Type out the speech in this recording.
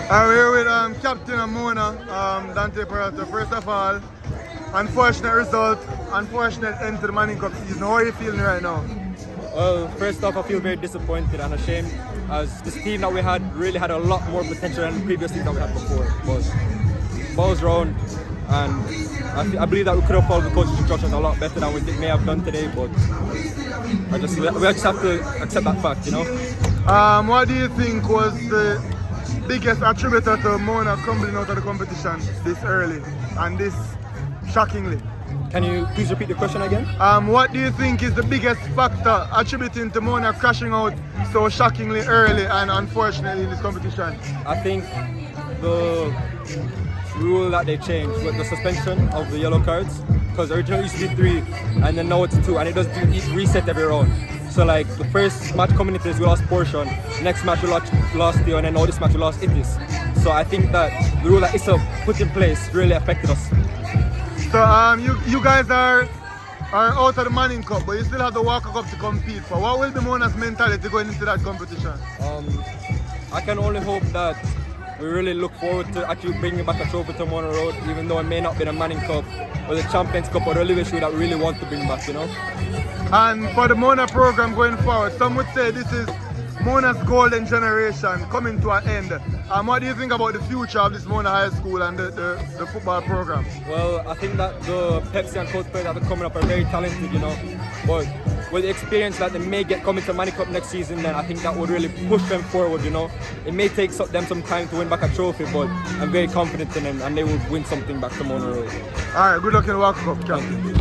We're here with Captain and Mona, Dante Peralta. First of all, unfortunate result, unfortunate end to the Manning Cup season. How are you feeling right now? Well, first off, I feel very disappointed and ashamed, as this team that we had really had a lot more potential than the previous teams that we had before. But balls round, and I believe that we could have followed the coach's instructions a lot better than we may have done today. But we just have to accept that fact, you know. What do you think was the biggest attributor to Mona crumbling out of the competition this early and this shockingly? Can you please repeat the question again? What do you think is the biggest factor attributing to Mona crashing out so shockingly early and unfortunately in this competition? I think the rule that they changed with the suspension of the yellow cards, because originally it used to be 3 and then now it's 2, and it doesn't reset every round. So like the first match coming into this we lost Portion, next match we lost Theo, and then now this match we lost Itis. So I think that the rule that Issa put in place really affected us. So you guys are out of the Manning Cup, but you still have the Walker Cup to compete for. What will be Mona's mentality going into that competition? I can only hope that we really look forward to actually bringing back a trophy to Mona Road, even though it may not be the Manning Cup or the Champions Cup or the Olivier Shoe that we really want to bring back, you know. And for the Mona program going forward, some would say this is Mona's golden generation coming to an end. What do you think about the future of this Mona High School and the football program? Well, I think that the Pepsi and Coach players that are coming up are very talented, you know. But with the experience that they may get coming to Manning Cup next season, then I think that would really push them forward, you know. It may take them some time to win back a trophy, but I'm very confident in them and they will win something back to Mona Road. Alright, good luck in the Walker Cup, Captain.